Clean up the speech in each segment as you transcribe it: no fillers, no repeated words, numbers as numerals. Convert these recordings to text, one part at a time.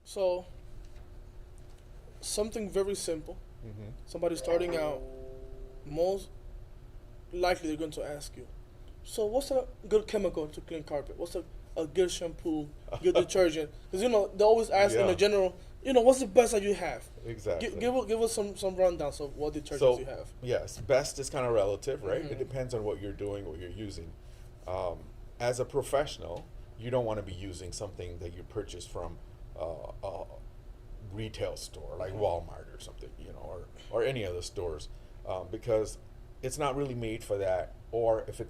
So something very simple. Hmm. Somebody starting out, most likely they're going to ask you, so what's a good chemical to clean carpet? What's a good shampoo, good detergent? Because they always ask in the Yeah, general, what's the best that you have? exactly. Give us some rundowns of what detergents you So, have. yes, best is kind of relative, right? It Mm-hmm. depends on what you're doing, what you're using. Um, as a professional, you don't want to be using something that you purchase from a retail store like Walmart or something, or any other stores, because it's not really made for that. Or if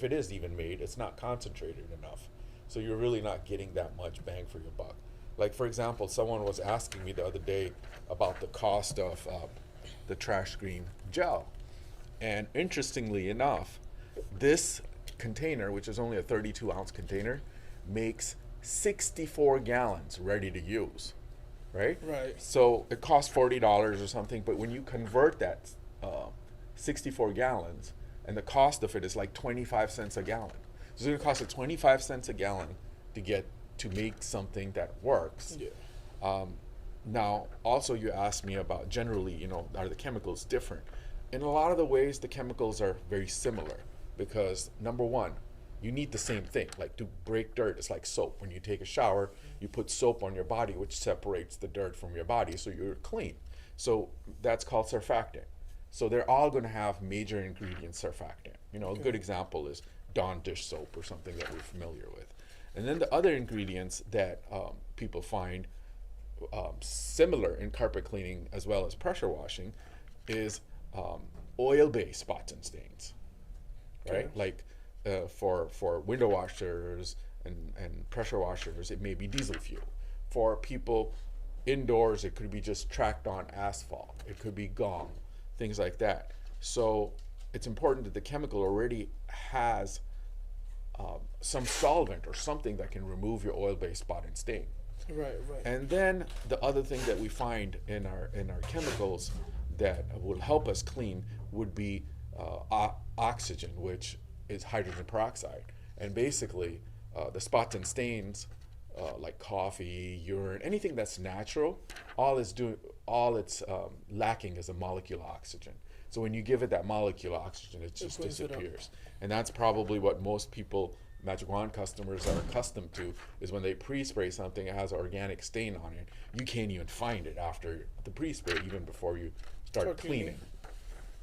it is even made, it's not concentrated enough. So you're really not getting that much bang for your buck. Like for example, someone was asking me the other day about the cost of the trash screen gel, and interestingly enough, this container, which is only a 32-ounce container, makes 64 gallons ready to use, right? Right. So it costs $40 or something, but when you convert that 64 gallons, and the cost of it is like 25 cents a gallon. So it's going to cost you 25 cents a gallon to make something that works. Yeah. Um, Now, also, you asked me about generally, are the chemicals different? In a lot of the ways, the chemicals are very similar because number one, you need the same thing. Like to break dirt, it's like soap. When you take a shower, you put soap on your body, which separates the dirt from your body, so you're clean. So that's called surfactant. So they're all going to have major ingredient surfactant. A Okay. good example is Dawn dish soap or something that we're familiar with. And then the other ingredients that people find similar in carpet cleaning as well as pressure washing is um, oil-based spots and stains, Okay. right? Like for window washers and pressure washers, it may be diesel fuel. For people indoors, it could be just tracked on asphalt. It could be gum, things like that. So it's important that the chemical already has some solvent or something that can remove your oil-based spot and stain. Right. Right. And then the other thing that we find in our chemicals that will help us clean would be oxygen, which is hydrogen peroxide. And basically, the spots and stains, like coffee, urine, anything that's natural, all it's lacking is a molecule of oxygen. So when you give it that molecule of oxygen, it It just cleans it up. disappears. And that's probably what most people, Magic Wand customers, are accustomed to, is when they pre-spray something, it has an organic stain on it. You can't even find it after the pre-spray, even before you start Start cleaning.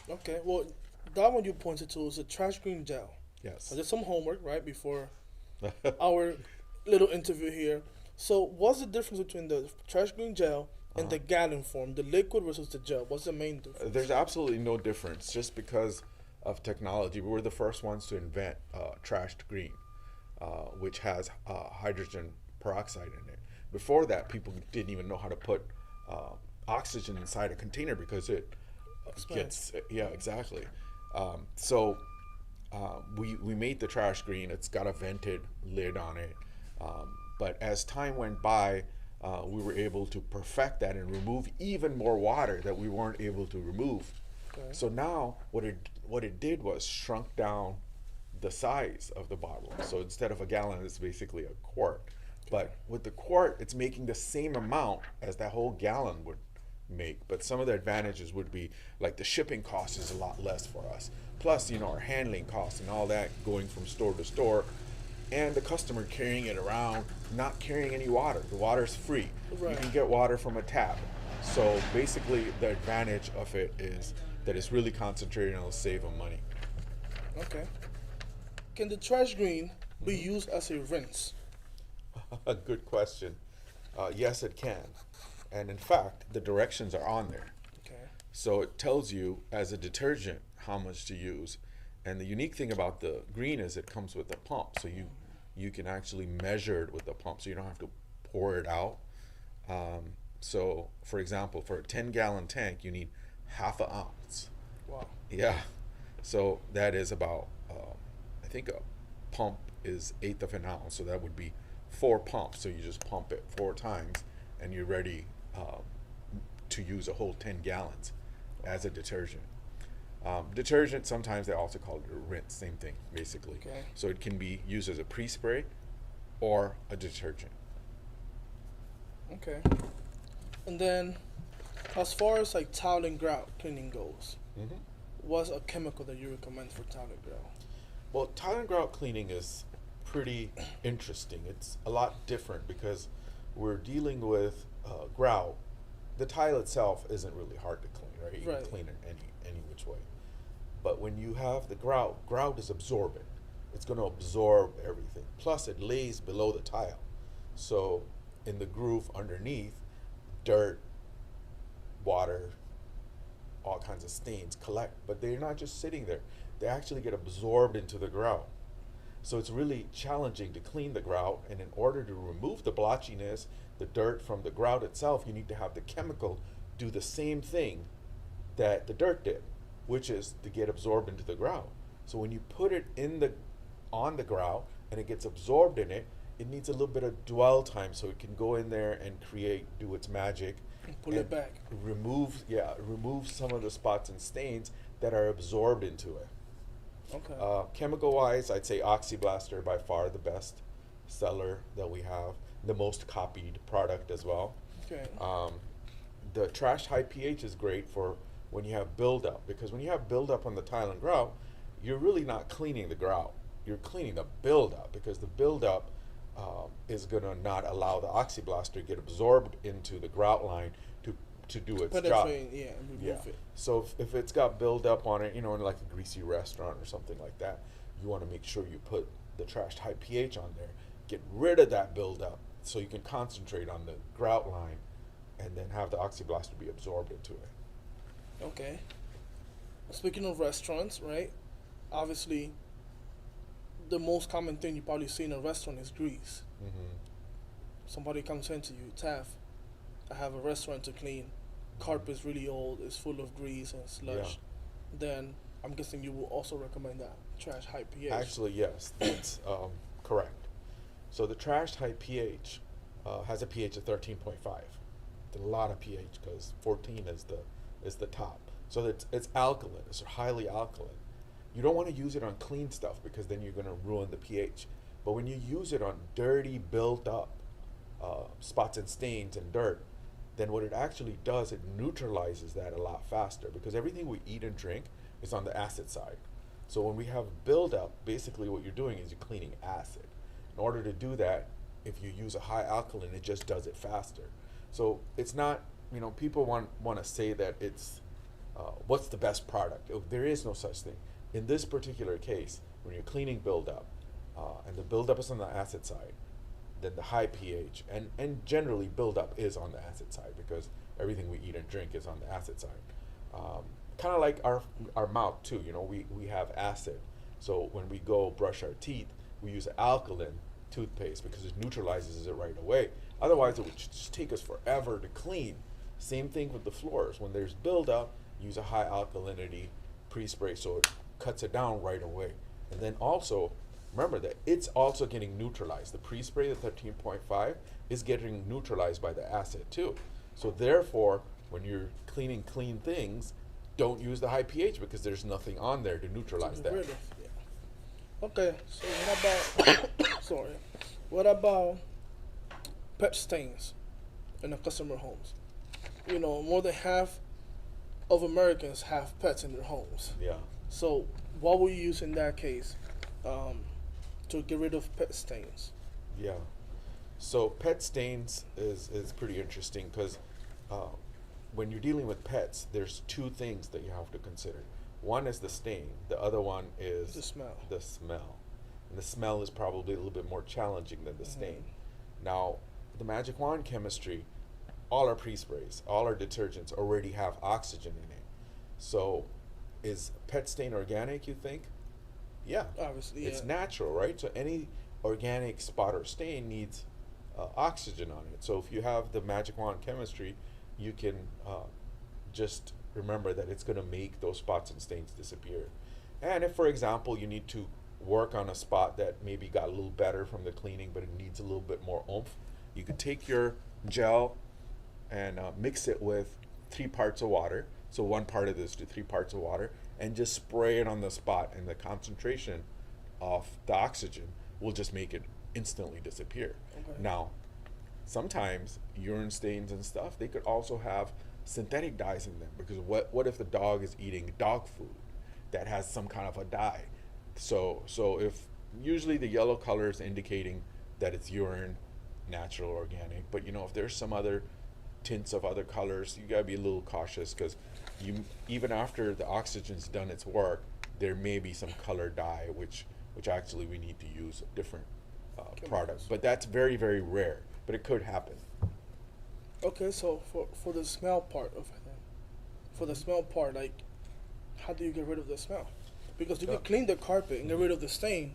cleaning. Okay. Well, that one you pointed to is a trash green gel. I Yes. did some homework right before our little interview here. So, what's the difference between the trash green gel and Uh-huh. the gallon form, the liquid versus the gel? What's the main difference? There's absolutely no difference just because of technology. We were the first ones to invent trashed green, which has hydrogen peroxide in it. Before that, people didn't even know how to put uh, oxygen inside a container because it Explain. gets, yeah, exactly. So we made the trash green. It's got a vented lid on it. But as time went by, we were able to perfect that and remove even more water that we weren't able to remove. Okay. So now what it did was shrunk down the size of the bottle. So instead of a gallon, it's basically a quart. Okay. But with the quart, it's making the same amount as that whole gallon would make. But some of the advantages would be like the shipping cost is a lot less for us. Plus, our handling costs and all that going from store to store, and the customer carrying it around, not carrying any water. The water's free. You Right. can get water from a tap. So basically, the advantage of it is that it's really concentrated and it'll save them money. Okay. Can the trash green be Hmm. used as a rinse? A good question. Yes, it can. And in fact, the directions are on there. Okay. So it tells you as a detergent how much to use. And the unique thing about the green is it comes with a pump. So you can actually measure it with the pump. So you don't have to pour it out. So for example, for a 10-gallon tank, you need half an ounce. Wow. Yeah. So that is about, I think a pump is eighth of an ounce. So that would be four pumps. So you just pump it four times and you're ready to use a whole 10 gallons as a detergent. Detergent, sometimes they also call it a rinse, same thing, basically. Okay. So it can be used as a pre spray or a detergent. Okay. And then, as far as like tile and grout cleaning goes, Hmm. what's a chemical that you recommend for tile and grout? Well, tile and grout cleaning is pretty interesting. It's a lot different because we're dealing with grout. The tile itself isn't really hard to clean, right? You Right. can clean it any which way. But when you have the grout is absorbent. It's going to absorb everything. Plus, it lays below the tile. So, in the groove underneath, dirt, water, all kinds of stains collect. But they're not just sitting there, they actually get absorbed into the grout. So, it's really challenging to clean the grout. And in order to remove the blotchiness, the dirt from the grout itself, you need to have the chemical do the same thing that the dirt did, which is to get absorbed into the grout. So when you put it in the on the grout and it gets absorbed in it, it needs a little bit of dwell time so it can go in there and do its magic And pull it back. remove some of the spots and stains that are absorbed into it. Okay. Chemical wise, I'd say Oxyblaster by far the best seller that we have, the most copied product as well. Okay. The trash high pH is great for when you have buildup, because when you have buildup on the tile and grout, you're really not cleaning the grout. You're cleaning the buildup because the buildup is going to not allow the oxyblaster to get absorbed into the grout line to do its job. Yeah, and remove it. So if it's got buildup on it, in like a greasy restaurant or something like that, you want to make sure you put the trash high pH on there, get rid of that buildup so you can concentrate on the grout line and then have the oxyblaster be absorbed into it. Okay. Speaking of restaurants, right? Obviously, the most common thing you probably see in a restaurant is grease. Mm-hmm. Somebody comes into you, Taf, I have a restaurant to clean. Carpet's really old, it's full of grease and slush. Then I'm guessing you will also recommend that trash high pH. Actually, yes, that's correct. So the trash high pH has a pH of 13.5. It's a lot of pH because 14 is the top. So it's alkaline. It's highly alkaline. You don't want to use it on clean stuff because then you're going to ruin the pH. But when you use it on dirty, built up spots and stains and dirt, then what it actually does, it neutralizes that a lot faster because everything we eat and drink is on the acid side. So when we have buildup, basically what you're doing is you're cleaning acid. In order to do that, if you use a high alkaline, it just does it faster. So it's not, people want to say that it's, what's the best product? There is no such thing. In this particular case, when you're cleaning buildup, and the buildup is on the acid side, then the high pH, and generally buildup is on the acid side because everything we eat and drink is on the acid side. Kind of like our mouth too, we have acid. So when we go brush our teeth, we use alkaline toothpaste because it neutralizes it right away. Otherwise, it would just take us forever to clean. Same thing with the floors. When there's buildup, use a high alkalinity pre-spray so it cuts it down right away. And then also, remember that it's also getting neutralized. The pre-spray, the 13.5, is getting neutralized by the acid too. So therefore, when you're cleaning clean things, don't use the high pH because there's nothing on there to neutralize that. Rid of, yeah. Okay, so what about sorry. What about pet stains in the customer homes? More than half of Americans have pets in their homes. Yeah. So what will you use in that case to get rid of pet stains? Yeah. So pet stains is pretty interesting because when you're dealing with pets, there's two things that you have to consider. One is the stain. The other one is The smell. The smell. And the smell is probably a little bit more challenging than the stain. Now, the Magic Wand chemistry, all our pre-sprays, all our detergents already have oxygen in it. So is pet stain organic, you think? Yeah. Obviously, It's yeah. natural, right? So any organic spot or stain needs oxygen on it. So if you have the Magic Wand chemistry, you can just remember that it's going to make those spots and stains disappear. And if, for example, you need to work on a spot that maybe got a little better from the cleaning, but it needs a little bit more oomph, you could take your gel and mix it with 3 parts of water. So 1 part of this to 3 parts of water, and just spray it on the spot, and the concentration of the oxygen will just make it instantly disappear. Okay. Now, sometimes urine stains and stuff, they could also have synthetic dyes in them, because what if the dog is eating dog food that has some kind of a dye? So if usually the yellow color is indicating that it's urine, natural, organic, but if there's some other tints of other colors, you gotta be a little cautious, because you even after the oxygen's done its work, there may be some color dye, which actually we need to use a different product. But that's very, very rare, but it could happen. Okay, so for the smell part of it, then, for the smell part, like, how do you get rid of the smell? Because you can clean the carpet and get rid of the stain,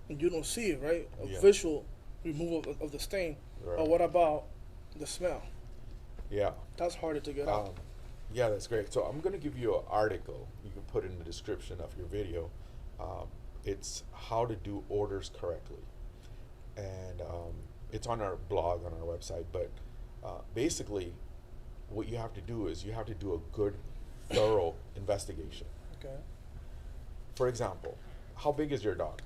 and you don't see it, right? A visual removal of the stain. Right. But what about the smell? Yeah. That's harder to get out. Yeah, that's great. So I'm going to give you an article you can put in the description of your video. It's how to do odors correctly. And it's on our blog, on our website. But basically, what you have to do is you have to do a good, thorough investigation. Okay. For example, how big is your dog?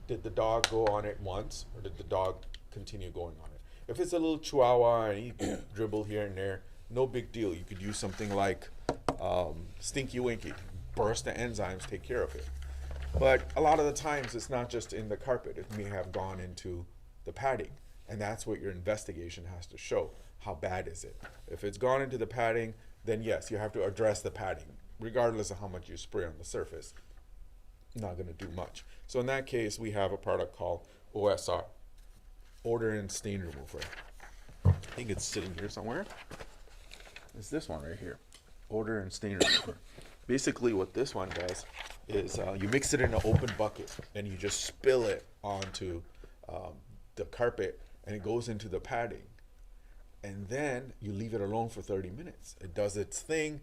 Did the dog go on it once, or did the dog continue going on it? If it's a little Chihuahua and he dribble here and there, no big deal. You could use something like Stinky Winky, burst the enzymes, take care of it. But a lot of the times it's not just in the carpet. It may have gone into the padding, and that's what your investigation has to show. How bad is it? If it's gone into the padding, then yes, you have to address the padding, regardless of how much you spray on the surface. Not going to do much. So in that case, we have a product called OSR, Odor and Stain Remover. I think it's sitting here somewhere. It's this one right here, Odor and Stain Remover. Basically what this one does is you mix it in an open bucket and you just spill it onto the carpet, and it goes into the padding. And then you leave it alone for 30 minutes. It does its thing.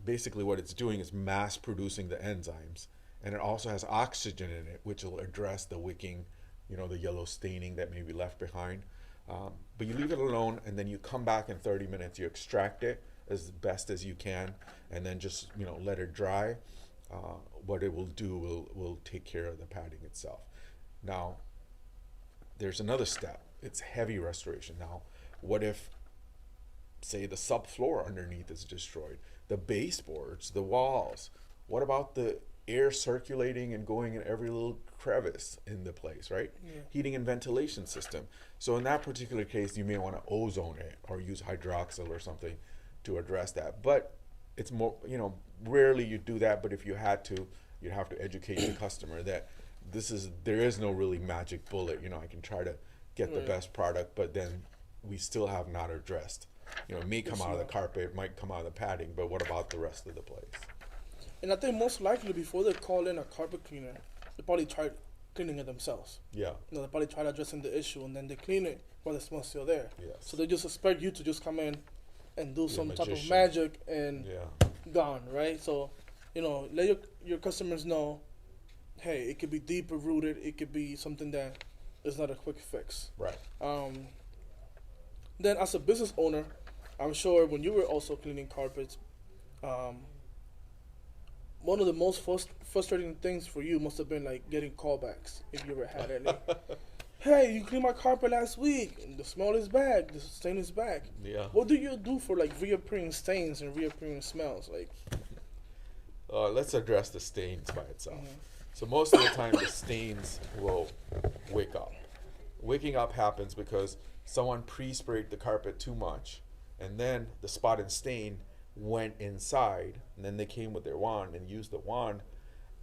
Basically what it's doing is mass producing the enzymes. And it also has oxygen in it, which will address the wicking, the yellow staining that may be left behind. But you leave it alone, and then you come back in 30 minutes. You extract it as best as you can, and then just let it dry. What it will do will take care of the padding itself. Now, there's another step. It's heavy restoration. Now, what if, say, the subfloor underneath is destroyed, the baseboards, the walls? What about the air circulating and going in every little crevice in the place, right? Yeah. Heating and ventilation system. So in that particular case, you may want to ozone it or use hydroxyl or something to address that. But it's more, rarely you do that. But if you had to, you'd have to educate the customer that there is no really magic bullet. I can try to get the best product, but then we still have not addressed. It may come out of the carpet, it might come out of the padding, but what about the rest of the place? And I think most likely before they call in a carpet cleaner, they probably tried cleaning it themselves. Yeah. They probably tried addressing the issue, and then they clean it while the smell's still there. Yes. So they just expect you to just come in and do some type of magician. magic and gone, right? So, let your customers know, hey, it could be deeper rooted. It could be something that is not a quick fix. Right. Then as a business owner, I'm sure when you were also cleaning carpets, one of the most frustrating things for you must have been like getting callbacks, if you ever had any. Hey, you cleaned my carpet last week, and the smell is back, the stain is back. Yeah. What do you do for like reappearing stains and reappearing smells? Like, let's address the stains by itself. So most of the time, the stains will wake up. Waking up happens because someone pre-sprayed the carpet too much, and then the spot and stain went inside, and then they came with their wand and used the wand,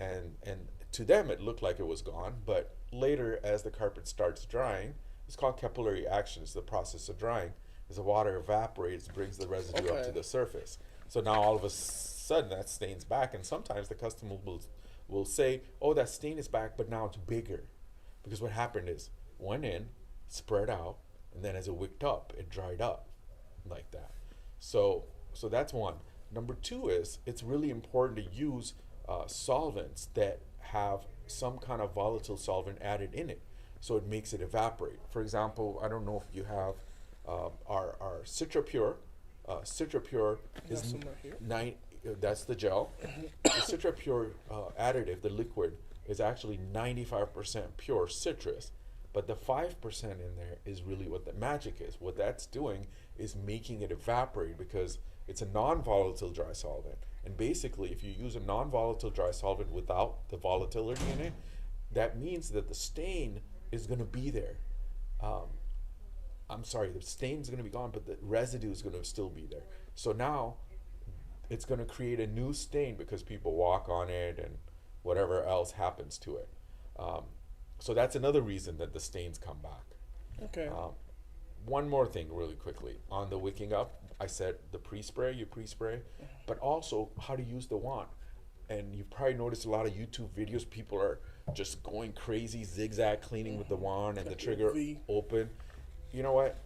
and to them it looked like it was gone, but later as the carpet starts drying, it's called capillary action. It's the process of drying. As the water evaporates, brings the residue up to the surface. So now all of a sudden that stain's back, and sometimes the customer will say, oh, that stain is back, but now it's bigger, because what happened is went in, spread out, and then as it wicked up, it dried up like that. So that's one. Number two is it's really important to use solvents that have some kind of volatile solvent added in it, so it makes it evaporate. For example, I don't know if you have our CitraPure. CitraPure is that's the gel. The CitraPure additive, the liquid, is actually 95% pure citrus. But the 5% in there is really what the magic is. What that's doing is making it evaporate because it's a non-volatile dry solvent. And basically, if you use a non-volatile dry solvent without the volatility in it, that means that the stain is going to be there. Um, I'm sorry, the stain is going to be gone, but the residue is going to still be there. So now it's going to create a new stain because people walk on it and whatever else happens to it. Um, so that's another reason that the stains come back. Okay. One more thing, really quickly, on the wicking up, I said the pre-spray, you pre-spray, but also how to use the wand. And you've probably noticed a lot of YouTube videos, people are just going crazy, zigzag cleaning with the wand and the trigger open. You know what?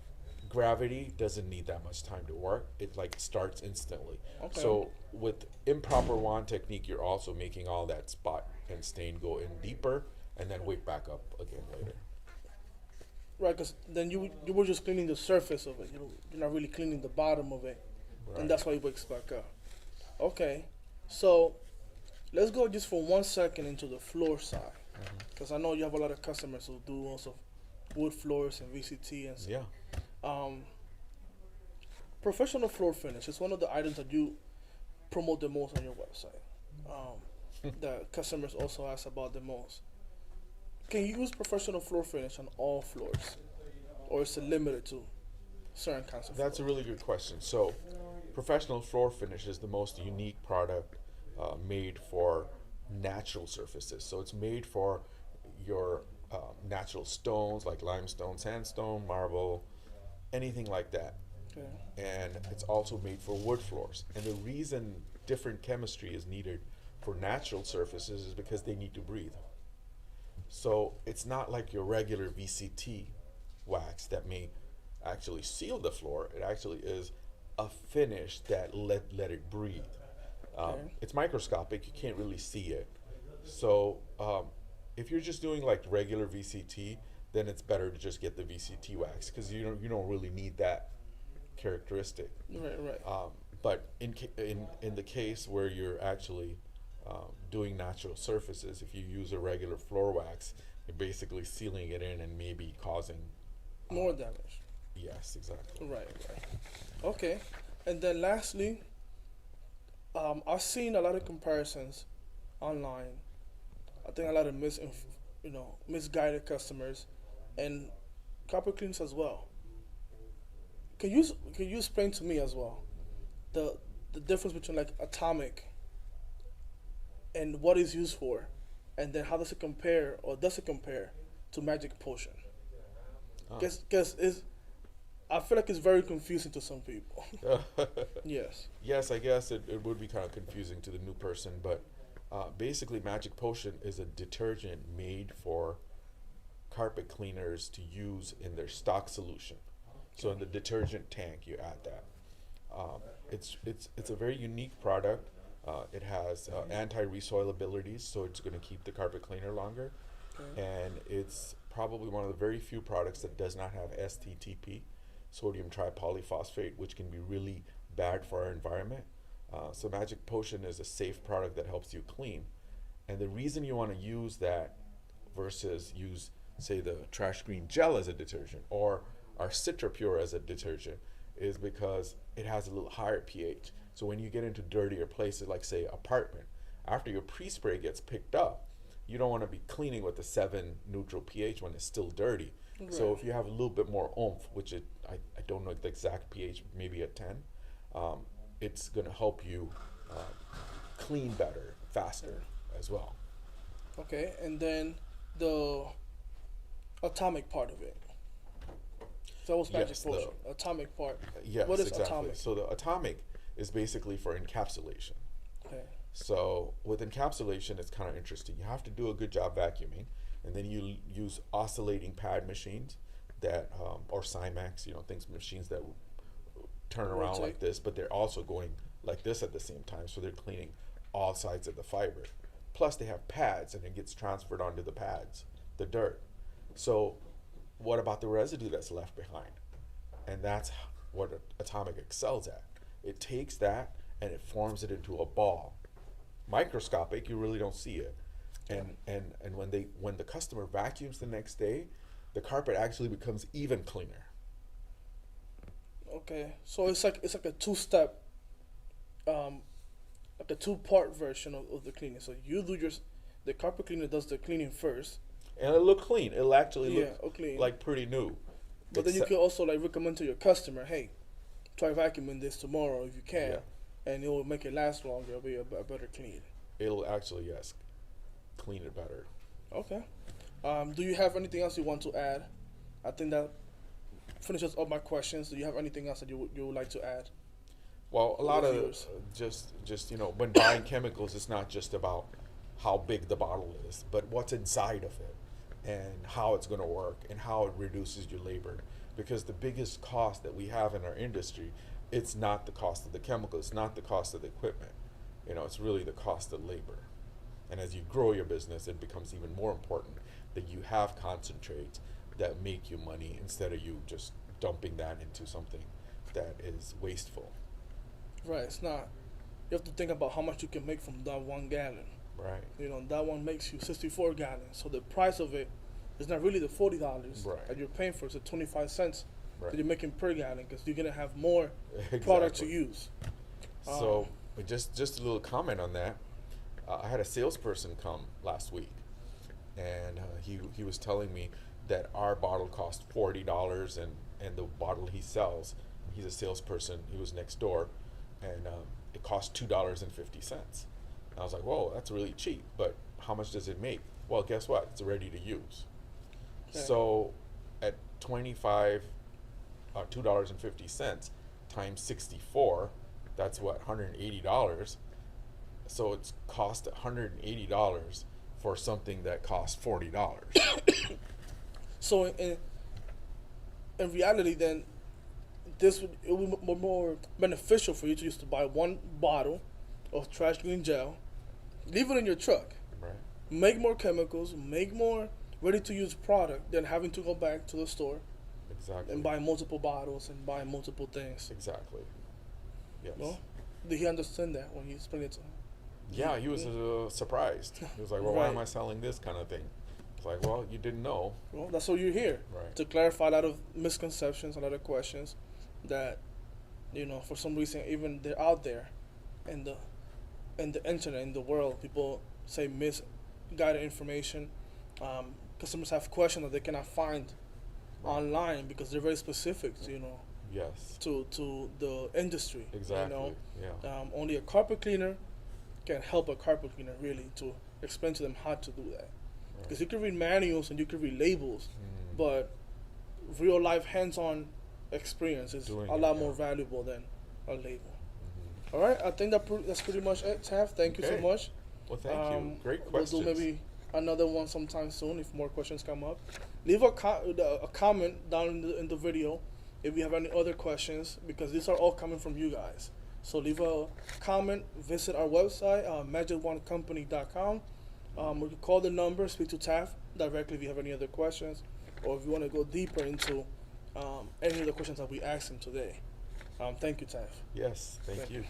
Gravity doesn't need that much time to work. It like starts instantly. Okay. So with improper wand technique, you're also making all that spot and stain go in deeper and then wick back up again later. Right, because then you were just cleaning the surface of it. You're not really cleaning the bottom of it, Right. and that's why it wakes back up. Okay, so let's go just for 1 second into the floor side, because I know you have a lot of customers who do also wood floors and VCT and stuff. Yeah. Professional floor finish is one of the items that you promote the most on your website. That customers also ask about the most. Can you use professional floor finish on all floors, or is it limited to certain kinds of That's a floors? really good question. So, professional floor finish is the most unique product made for natural surfaces. So, it's made for your natural stones like limestone, sandstone, marble, anything like that. Okay. And it's also made for wood floors. And the reason different chemistry is needed for natural surfaces is because they need to breathe. So it's not like your regular VCT wax that may actually seal the floor. It actually is a finish that let it breathe. Okay. It's microscopic. You can't really see it. So if you're just doing like regular VCT, then it's better to just get the VCT wax because you don't really need that characteristic. Right. But in the case where you're actually doing natural surfaces, if you use a regular floor wax, you're basically sealing it in and maybe causing More damage. yes, exactly. Right. Okay. And then lastly, I've seen a lot of comparisons online. I think a lot of misguided customers and copper cleans as well. Can you explain to me as well the difference between like atomic and what is used for, and then how does it compare or does it compare to magic potion? Oh. Because I feel like it's very confusing to some people. Yes. Yes, I guess it would be kind of confusing to the new person, but basically Magic Potion is a detergent made for carpet cleaners to use in their stock solution. So in the detergent tank, you add that. It's a very unique product. It has anti-resoil abilities, so it's going to keep the carpet cleaner longer. Okay. And it's probably one of the very few products that does not have STTP, sodium tripolyphosphate, which can be really bad for our environment. So Magic Potion is a safe product that helps you clean. And the reason you want to use that versus use, say, the trash green gel as a detergent or our Citra Pure as a detergent is because it has a little higher pH. So when you get into dirtier places, like say apartment, after your pre-spray gets picked up, you don't want to be cleaning with a 7 neutral pH when it's still dirty. Right. So if you have a little bit more oomph, which I don't know the exact pH, maybe a 10, it's going to help you clean better, faster as well. Okay, and then the atomic part of it. So that was Magic Yes, Potion. Atomic part. Yes, What is exactly. atomic? So the atomic is basically for encapsulation. Okay. So with encapsulation, it's kind of interesting. You have to do a good job vacuuming, and then you use oscillating pad machines that, or Cymax, things, machines that turn around Rotate. like this, but they're also going like this at the same time. So they're cleaning all sides of the fiber. Plus they have pads, and it gets transferred onto the pads, the dirt. So what about the residue that's left behind? And that's what atomic excels at. It takes that and it forms it into a ball. Microscopic, you really don't see it. And when the customer vacuums the next day, the carpet actually becomes even cleaner. Okay, so it's like a two-step, like a two-part version of the cleaning. So you do the carpet cleaner does the cleaning first. And it'll look clean. It'll actually Yeah, look clean. like pretty new. But then you Except- can also like recommend to your customer, hey, try vacuuming this tomorrow if you can, Yeah. and it will make it last longer. It'll be a better clean. It'll actually, yes, clean it better. Okay. Do you have anything else you want to add? I think that finishes up my questions. Do you have anything else that you would like to add? Well, a lot the of viewers? just when buying chemicals, it's not just about how big the bottle is, but what's inside of it, and how it's going to work, and how it reduces your labor. Because the biggest cost that we have in our industry, it's not the cost of the chemical, it's not the cost of the equipment. It's really the cost of labor. And as you grow your business, it becomes even more important that you have concentrates that make you money instead of you just dumping that into something that is wasteful. Right. It's not. You have to think about how much you can make from that 1 gallon. Right. That one makes you 64 gallons. So the price of it is not really the $40 Right. that you're paying for. It's the 25 cents Right. that you're making per gallon because you're gonna have more Exactly. product to use. So just a little comment on that. I had a salesperson come last week, and he was telling me that our bottle cost $40, and the bottle he sells, he's a salesperson. He was next door, and it cost $2.50. I was like, whoa, that's really cheap. But how much does it make? Well, guess what? It's ready to use. Okay. So at $2.50 times 64, that's what, $180. So it's cost $180 for something that costs $40. So in reality, then it would be more beneficial for you to just to buy one bottle of trash cleaning gel, leave it in your truck, Right. make more chemicals, make more ready to use product than having to go back to the store Exactly. and buy multiple bottles and buy multiple things. Exactly. Yes. No? Did he understand that when you explained it to him? Yeah, he was surprised. He was like, well, why am Right. I selling this kind of thing? It's like, well, you didn't know. Well, that's why you're here. Right. To clarify a lot of misconceptions, a lot of questions that, for some reason, even they're out there in the internet, in the world, people say misguided information. Customers have questions that they cannot find Right. online because they're very specific, Yes. to the industry. Exactly. Yeah. Only a carpet cleaner can help a carpet cleaner really to explain to them how to do that. Because you can read manuals and you can read labels, Mm. but real life hands-on experience is Doing a it, lot yeah. more valuable than a label. Mhm. All right, I think that's pretty much it, Taf. Thank you so Okay. much. Well, thank you. Great We'll questions. do maybe another one sometime soon if more questions come up. Leave a comment down in the video if you have any other questions, because these are all coming from you guys. So leave a comment, visit our website, magic1company.com. We can call the number, speak to Taf directly if you have any other questions, or if you want to go deeper into any of the questions that we asked him today. Thank you, Taf. Yes. Thank Okay. you.